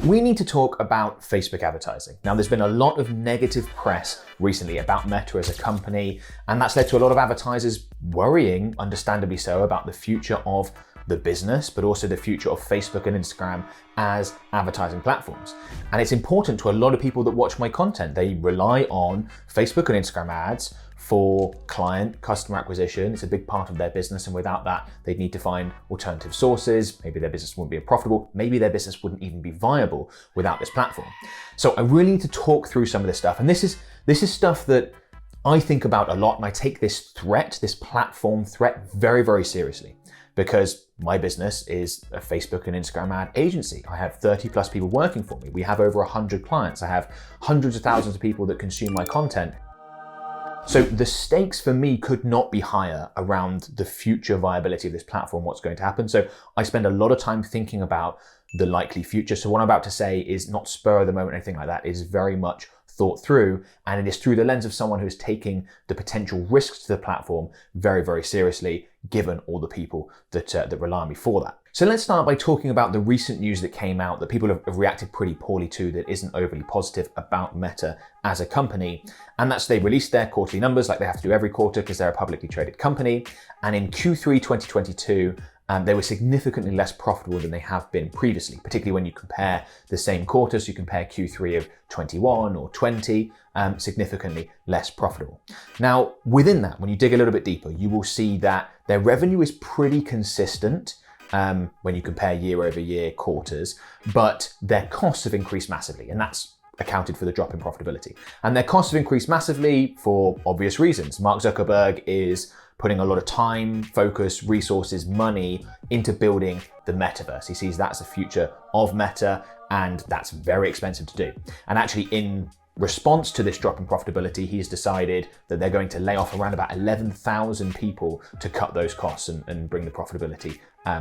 we need to talk about Facebook advertising. Now, there's been a lot of negative press recently about Meta as a company, and that's led to a lot of advertisers worrying, understandably so, about the future of the business, but also the future of Facebook and Instagram as advertising platforms. And it's important to a lot of people that watch my content. They rely on Facebook and Instagram ads for customer acquisition. It's a big part of their business, and without that, they'd need to find alternative sources. Maybe their business wouldn't be profitable. Maybe their business wouldn't even be viable without this platform. So I really need to talk through some of this stuff. And this is stuff that I think about a lot, and I take this platform threat very, very seriously, because my business is a Facebook and Instagram ad agency. I have 30 plus people working for me. We have over 100 clients. I have hundreds of thousands of people that consume my content. So the stakes for me could not be higher around the future viability of this platform, what's going to happen. So I spend a lot of time thinking about the likely future. So what I'm about to say is not spur of the moment or anything like that. It is very much thought through, and it is through the lens of someone who's taking the potential risks to the platform very, very seriously, given all the people that rely on me for that. So let's start by talking about the recent news that came out that people have reacted pretty poorly to, that isn't overly positive about Meta as a company. And that's they released their quarterly numbers like they have to do every quarter because they're a publicly traded company. And in Q3 2022, they were significantly less profitable than they have been previously, particularly when you compare the same quarters. You compare Q3 of 21 or 20, significantly less profitable. Now, within that, when you dig a little bit deeper, you will see that their revenue is pretty consistent when you compare year over year quarters, but their costs have increased massively, and that's accounted for the drop in profitability. And their costs have increased massively for obvious reasons. Mark Zuckerberg is putting a lot of time, focus, resources, money into building the metaverse. He sees that's the future of Meta, and that's very expensive to do. And actually, in response to this drop in profitability, he's decided that they're going to lay off around about 11,000 people to cut those costs and bring the profitability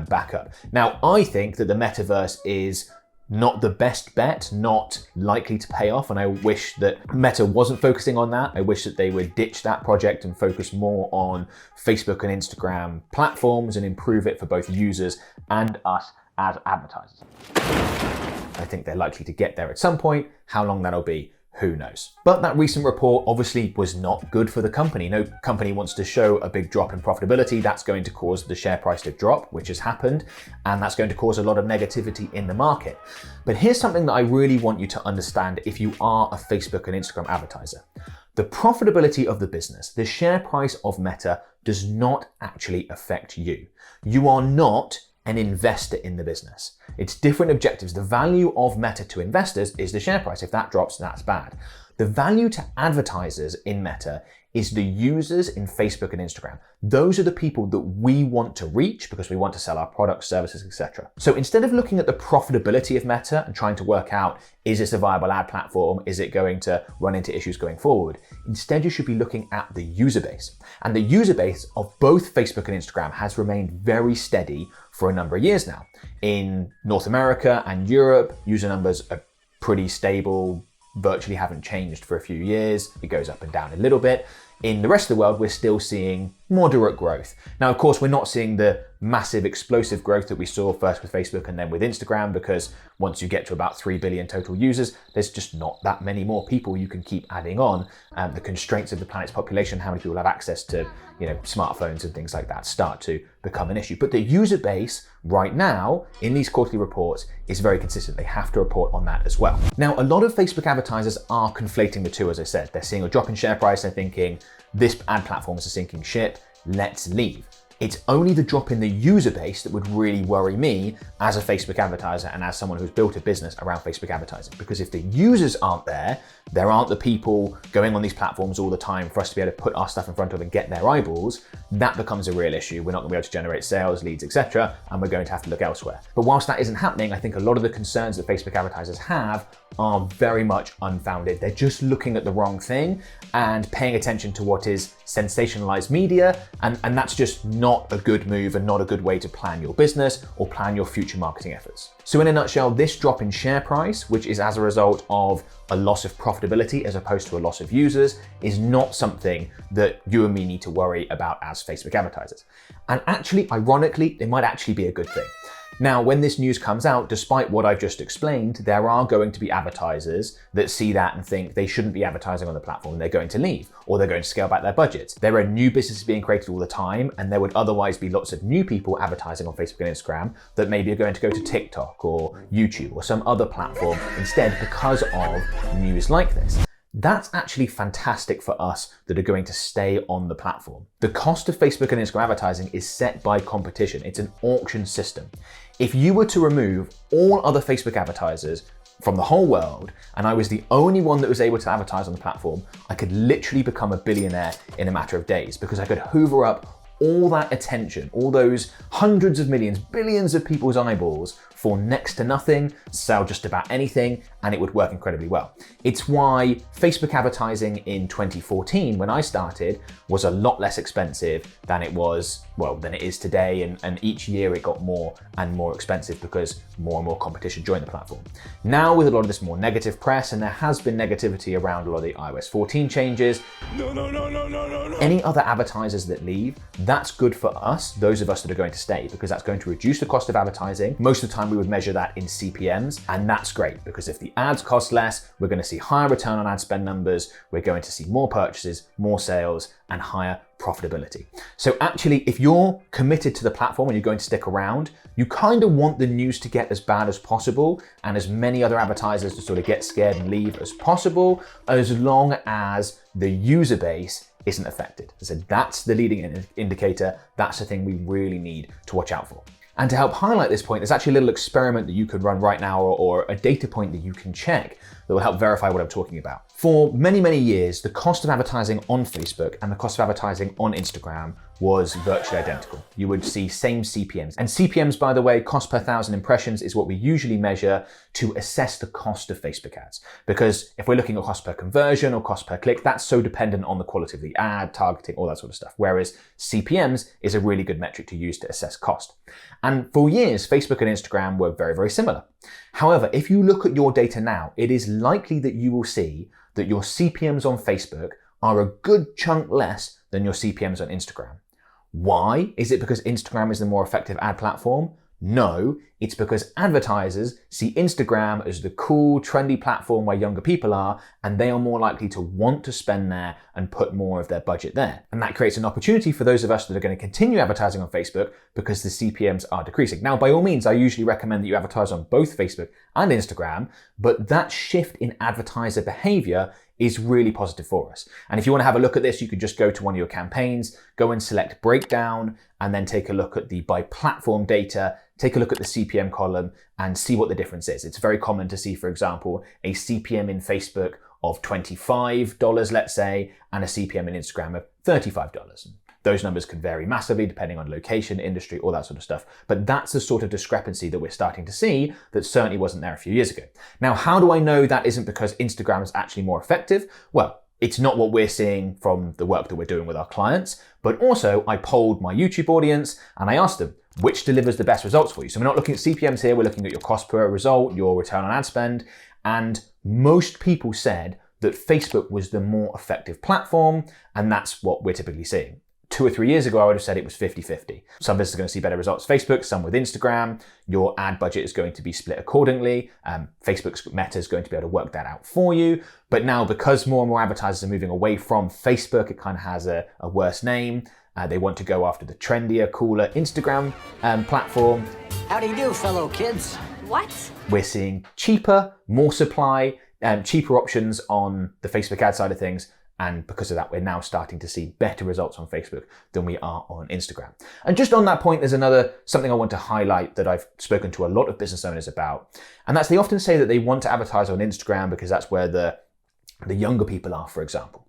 back up. Now, I think that the metaverse is not the best bet, not likely to pay off. And I wish that Meta wasn't focusing on that. I wish that they would ditch that project and focus more on Facebook and Instagram platforms and improve it for both users and us as advertisers. I think they're likely to get there at some point. How long that'll be, who knows? But that recent report obviously was not good for the company. No company wants to show a big drop in profitability. That's going to cause the share price to drop, which has happened, and that's going to cause a lot of negativity in the market. But here's something that I really want you to understand if you are a Facebook and Instagram advertiser. The profitability of the business, the share price of Meta, does not actually affect you. You are not an investor in the business. It's different objectives. The value of Meta to investors is the share price. If that drops, that's bad. The value to advertisers in Meta is the users in Facebook and Instagram. Those are the people that we want to reach because we want to sell our products, services, etc. So instead of looking at the profitability of Meta and trying to work out, is this a viable ad platform? Is it going to run into issues going forward? Instead, you should be looking at the user base. And the user base of both Facebook and Instagram has remained very steady for a number of years now. In North America and Europe, user numbers are pretty stable, virtually haven't changed for a few years. It goes up and down a little bit. In the rest of the world, we're still seeing moderate growth. Now, of course, we're not seeing the massive explosive growth that we saw first with Facebook and then with Instagram, because once you get to about 3 billion total users, there's just not that many more people you can keep adding on. The constraints of the planet's population, how many people have access to smartphones and things like that, start to become an issue. But the user base right now in these quarterly reports is very consistent. They have to report on that as well. Now, a lot of Facebook advertisers are conflating the two, as I said. They're seeing a drop in share price. They're thinking, this ad platform is a sinking ship, let's leave. It's only the drop in the user base that would really worry me as a Facebook advertiser and as someone who's built a business around Facebook advertising. Because if the users aren't there aren't the people going on these platforms all the time for us to be able to put our stuff in front of and get their eyeballs, that becomes a real issue. We're not going to be able to generate sales, leads, etc., and we're going to have to look elsewhere. But whilst that isn't happening, I think a lot of the concerns that Facebook advertisers have are very much unfounded. They're just looking at the wrong thing and paying attention to what is sensationalized media, and that's just not a good move and not a good way to plan your business or plan your future marketing efforts. So in a nutshell, this drop in share price, which is as a result of a loss of profitability as opposed to a loss of users, is not something that you and me need to worry about as Facebook advertisers. And actually, ironically, it might actually be a good thing. Now, when this news comes out, despite what I've just explained, there are going to be advertisers that see that and think they shouldn't be advertising on the platform and they're going to leave, or they're going to scale back their budgets. There are new businesses being created all the time, and there would otherwise be lots of new people advertising on Facebook and Instagram that maybe are going to go to TikTok or YouTube or some other platform instead because of news like this. That's actually fantastic for us that are going to stay on the platform. The cost of Facebook and Instagram advertising is set by competition. It's an auction system. If you were to remove all other Facebook advertisers from the whole world, and I was the only one that was able to advertise on the platform, I could literally become a billionaire in a matter of days because I could hoover up all that attention, all those hundreds of millions, billions of people's eyeballs for next to nothing, sell just about anything, and it would work incredibly well. It's why Facebook advertising in 2014, when I started, was a lot less expensive than it was, than it is today, and each year it got more and more expensive because more and more competition joined the platform. Now, with a lot of this more negative press, and there has been negativity around a lot of the iOS 14 changes, any other advertisers that leave, that's good for us, those of us that are going to stay, because that's going to reduce the cost of advertising. Most of the time we would measure that in CPMs, and that's great because if the ads cost less, we're going to see higher return on ad spend numbers, we're going to see more purchases, more sales, and higher profitability. So actually, if you're committed to the platform and you're going to stick around, you kind of want the news to get as bad as possible and as many other advertisers to sort of get scared and leave as possible, as long as the user base isn't affected. So that's the leading indicator. That's the thing we really need to watch out for. And to help highlight this point, there's actually a little experiment that you could run right now, or a data point that you can check that will help verify what I'm talking about. For many, many years, the cost of advertising on Facebook and the cost of advertising on Instagram was virtually identical. You would see same CPMs. And CPMs, by the way, cost per 1,000 impressions, is what we usually measure to assess the cost of Facebook ads. Because if we're looking at cost per conversion or cost per click, that's so dependent on the quality of the ad, targeting, all that sort of stuff. Whereas CPMs is a really good metric to use to assess cost. And for years, Facebook and Instagram were very, very similar. However, if you look at your data now, it is likely that you will see that your CPMs on Facebook are a good chunk less than your CPMs on Instagram. Why? Is it because Instagram is the more effective ad platform? No, it's because advertisers see Instagram as the cool, trendy platform where younger people are, and they are more likely to want to spend there and put more of their budget there. And that creates an opportunity for those of us that are going to continue advertising on Facebook because the CPMs are decreasing. Now, by all means, I usually recommend that you advertise on both Facebook and Instagram, but that shift in advertiser behavior is really positive for us. And if you want to have a look at this, you could just go to one of your campaigns, go and select breakdown, and then take a look at the by platform data, take a look at the CPM column and see what the difference is. It's very common to see, for example, a CPM in Facebook of $25, let's say, and a CPM in Instagram of $35. Those numbers can vary massively depending on location, industry, all that sort of stuff. But that's the sort of discrepancy that we're starting to see that certainly wasn't there a few years ago. Now, how do I know that isn't because Instagram is actually more effective? Well, it's not what we're seeing from the work that we're doing with our clients, but also I polled my YouTube audience and I asked them, which delivers the best results for you? So we're not looking at CPMs here, we're looking at your cost per result, your return on ad spend, and most people said that Facebook was the more effective platform, and that's what we're typically seeing. 2 or 3 years ago, I would have said it was 50-50. Some businesses are going to see better results with Facebook, some with Instagram. Your ad budget is going to be split accordingly. Facebook's Meta is going to be able to work that out for you. But now, because more and more advertisers are moving away from Facebook, it kind of has a worse name. They want to go after the trendier, cooler Instagram platform. How do you do, fellow kids? What? We're seeing cheaper, more supply, cheaper options on the Facebook ad side of things. And because of that, we're now starting to see better results on Facebook than we are on Instagram. And just on that point, there's something I want to highlight that I've spoken to a lot of business owners about. And that's they often say that they want to advertise on Instagram because that's where the younger people are, for example.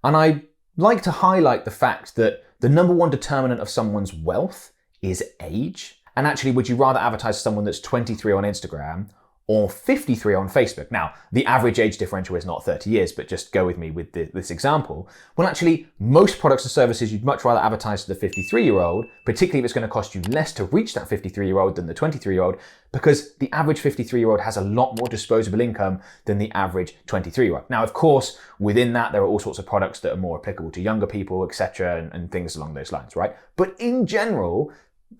And I like to highlight the fact that the number one determinant of someone's wealth is age. And actually, would you rather advertise to someone that's 23 on Instagram or 53 on Facebook? Now, the average age differential is not 30 years, but just go with me with this example. Well, actually, most products and services you'd much rather advertise to the 53-year-old, particularly if it's going to cost you less to reach that 53-year-old than the 23-year-old, because the average 53-year-old has a lot more disposable income than the average 23-year-old. Now, of course, within that, there are all sorts of products that are more applicable to younger people, etc., and things along those lines, right? But in general,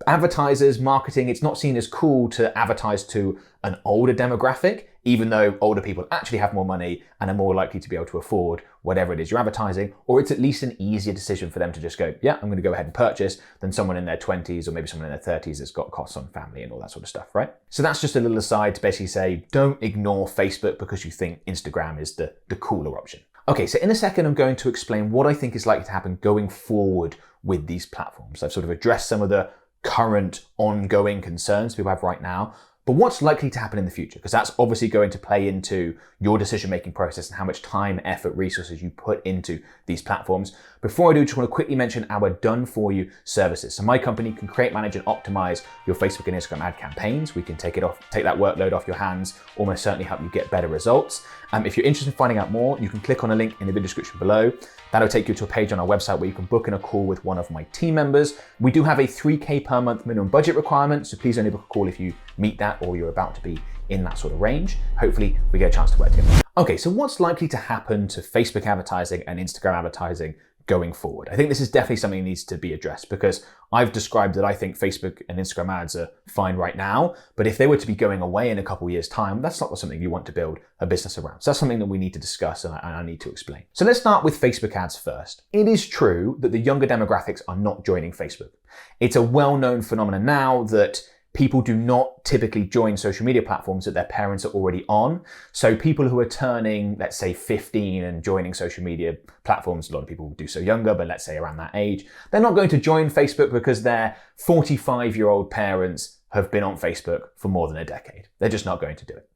Advertisers, marketing, it's not seen as cool to advertise to an older demographic, even though older people actually have more money and are more likely to be able to afford whatever it is you're advertising, or it's at least an easier decision for them to just go, yeah, I'm going to go ahead and purchase, than someone in their 20s or maybe someone in their 30s that's got costs on family and all that sort of stuff, right? So that's just a little aside to basically say, don't ignore Facebook because you think Instagram is the cooler option. Okay, so in a second, I'm going to explain what I think is likely to happen going forward with these platforms. I've sort of addressed some of the current ongoing concerns people have right now, but what's likely to happen in the future? Because that's obviously going to play into your decision-making process and how much time, effort, resources you put into these platforms. Before I do, just want to quickly mention our done-for-you services. So my company can create, manage, and optimize your Facebook and Instagram ad campaigns. We can take that workload off your hands, almost certainly help you get better results. If you're interested in finding out more, you can click on a link in the video description below. That'll take you to a page on our website where you can book in a call with one of my team members. We do have a $3K per month minimum budget requirement, so please only book a call if you meet that or you're about to be in that sort of range. Hopefully we get a chance to work together. Okay, so what's likely to happen to Facebook advertising and Instagram advertising going forward? I think this is definitely something that needs to be addressed because I've described that I think Facebook and Instagram ads are fine right now, but if they were to be going away in a couple of years' time, that's not something you want to build a business around. So that's something that we need to discuss and I need to explain. So let's start with Facebook ads first. It is true that the younger demographics are not joining Facebook. It's a well-known phenomenon now that people do not typically join social media platforms that their parents are already on. So people who are turning, let's say 15 and joining social media platforms, a lot of people do so younger, but let's say around that age, they're not going to join Facebook because their 45-year-old parents have been on Facebook for more than a decade. They're just not going to do it.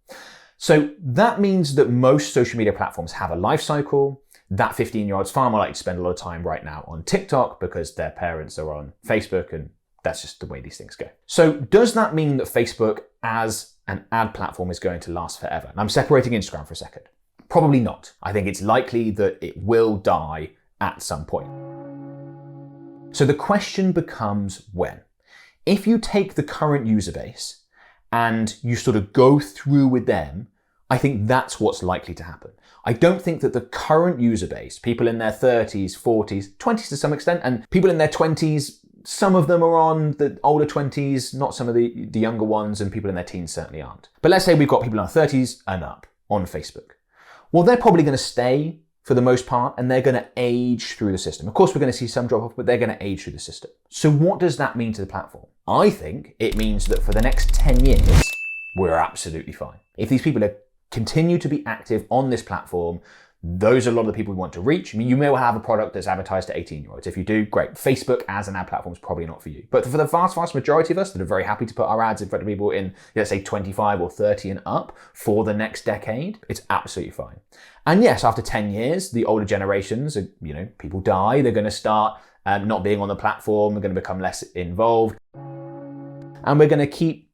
So that means that most social media platforms have a life cycle. That 15-year-old's far more likely to spend a lot of time right now on TikTok because their parents are on Facebook, and that's just the way these things go. So does that mean that Facebook as an ad platform is going to last forever? And I'm separating Instagram for a second. Probably not. I think it's likely that it will die at some point. So the question becomes when. If you take the current user base and you sort of go through with them, I think that's what's likely to happen. I don't think that the current user base, people in their 30s, 40s, 20s to some extent, and people in their 20s, some of them are on the older 20s, not some of the younger ones, and people in their teens certainly aren't. But let's say we've got people in their 30s and up on Facebook. Well, they're probably going to stay for the most part, and they're going to age through the system. Of course, we're going to see some drop off, but they're going to age through the system. So what does that mean to the platform? I think it means that for the next 10 years, we're absolutely fine. If these people continue to be active on this platform, those are a lot of the people we want to reach. I mean, you may well have a product that's advertised to 18-year-olds. If you do, great. Facebook as an ad platform is probably not for you. But for the vast, vast majority of us that are very happy to put our ads in front of people in, let's say, 25 or 30 and up for the next decade, it's absolutely fine. And yes, after 10 years, the older generations, people die. They're going to start not being on the platform. They're going to become less involved. And we're going to keep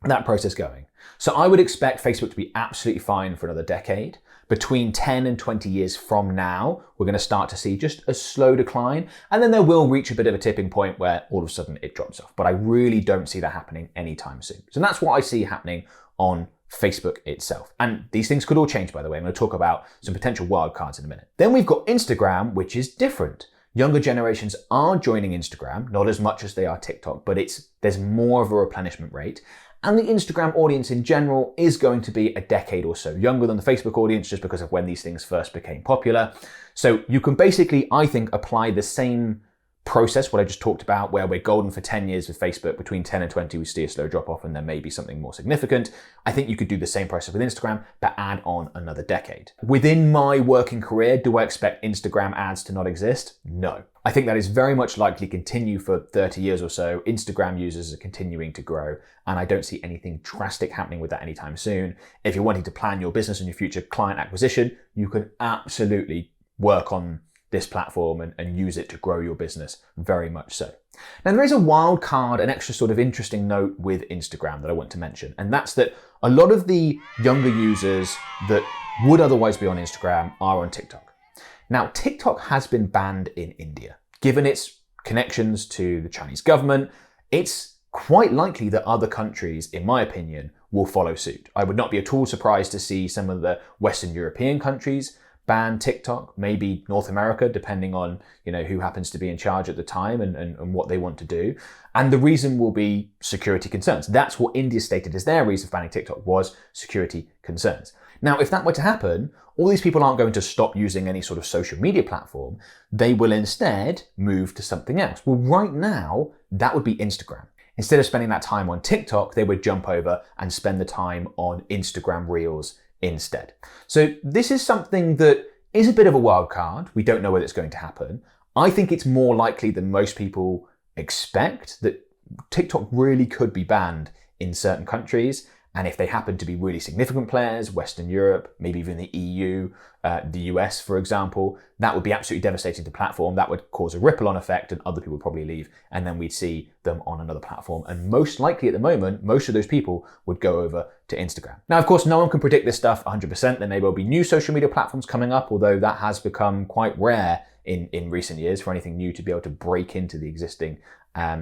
that process going. So I would expect Facebook to be absolutely fine for another decade. Between 10 and 20 years from now, we're going to start to see just a slow decline, and then there will reach a bit of a tipping point where all of a sudden it drops off. But I really don't see that happening anytime soon. So that's what I see happening on Facebook itself. And these things could all change, by the way. I'm going to talk about some potential wildcards in a minute. Then we've got Instagram, which is different. Younger generations are joining Instagram, not as much as they are TikTok, but there's more of a replenishment rate. And the Instagram audience in general is going to be a decade or so younger than the Facebook audience just because of when these things first became popular. So you can basically, I think, apply the same process, what I just talked about, where we're golden for 10 years with Facebook. Between 10 and 20, we see a slow drop off and there may be something more significant. I think you could do the same process with Instagram, but add on another decade. Within my working career, do I expect Instagram ads to not exist? No. I think that is very much likely to continue for 30 years or so. Instagram users are continuing to grow, and I don't see anything drastic happening with that anytime soon. If you're wanting to plan your business and your future client acquisition, you can absolutely work on this platform and use it to grow your business very much so. Now, there is a wild card, an extra sort of interesting note with Instagram that I want to mention, and that's that a lot of the younger users that would otherwise be on Instagram are on TikTok. Now, TikTok has been banned in India. Given its connections to the Chinese government, it's quite likely that other countries, in my opinion, will follow suit. I would not be at all surprised to see some of the Western European countries ban TikTok, maybe North America, depending on, who happens to be in charge at the time and what they want to do. And the reason will be security concerns. That's what India stated as their reason for banning TikTok, was security concerns. Now, if that were to happen, all these people aren't going to stop using any sort of social media platform. They will instead move to something else. Well, right now, that would be Instagram. Instead of spending that time on TikTok, they would jump over and spend the time on Instagram Reels instead. So this is something that is a bit of a wild card. We don't know whether it's going to happen. I think it's more likely than most people expect that TikTok really could be banned in certain countries. And if they happen to be really significant players, Western Europe, maybe even the EU, the US, for example, that would be absolutely devastating to the platform. That would cause a ripple-on effect and other people would probably leave, and then we'd see them on another platform. And most likely at the moment, most of those people would go over to Instagram. Now, of course, no one can predict this stuff 100%. There may well be new social media platforms coming up, although that has become quite rare in recent years for anything new to be able to break into the existing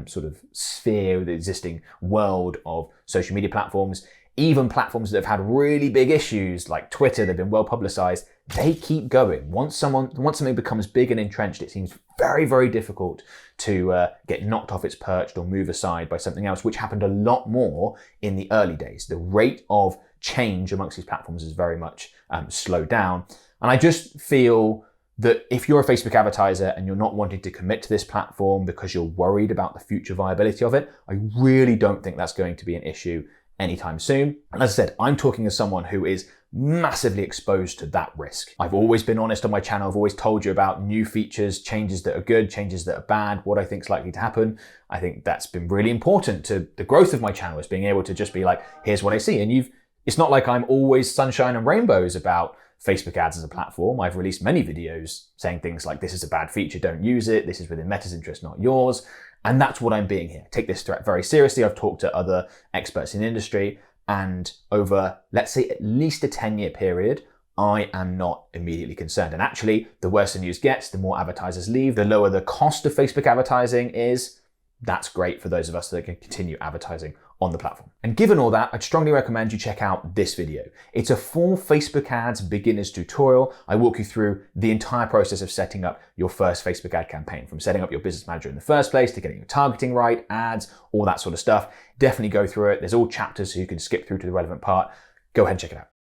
sort of sphere, the existing world of social media platforms. Even platforms that have had really big issues like Twitter, they've been well publicized, they keep going. Once something becomes big and entrenched, it seems very, very difficult to get knocked off its perch or move aside by something else, which happened a lot more in the early days. The rate of change amongst these platforms is very much slowed down. And I just feel that if you're a Facebook advertiser and you're not wanting to commit to this platform because you're worried about the future viability of it, I really don't think that's going to be an issue anytime soon. And as I said, I'm talking as someone who is massively exposed to that risk. I've always been honest on my channel. I've always told you about new features, changes that are good, changes that are bad, what I think is likely to happen. I think that's been really important to the growth of my channel, is being able to just be like, here's what I see. And it's not like I'm always sunshine and rainbows about Facebook ads as a platform. I've released many videos saying things like, this is a bad feature, don't use it. This is within Meta's interest, not yours. And that's what I'm being here. Take this threat very seriously. I've talked to other experts in the industry, and over, let's say, at least a 10-year period, I am not immediately concerned. And actually, the worse the news gets, the more advertisers leave, the lower the cost of Facebook advertising is. That's great for those of us that can continue advertising on the platform. And given all that, I'd strongly recommend you check out this video. It's a full Facebook ads beginner's tutorial. I walk you through the entire process of setting up your first Facebook ad campaign, from setting up your business manager in the first place to getting your targeting right, ads, all that sort of stuff. Definitely go through it. There's all chapters so you can skip through to the relevant part. Go ahead and check it out.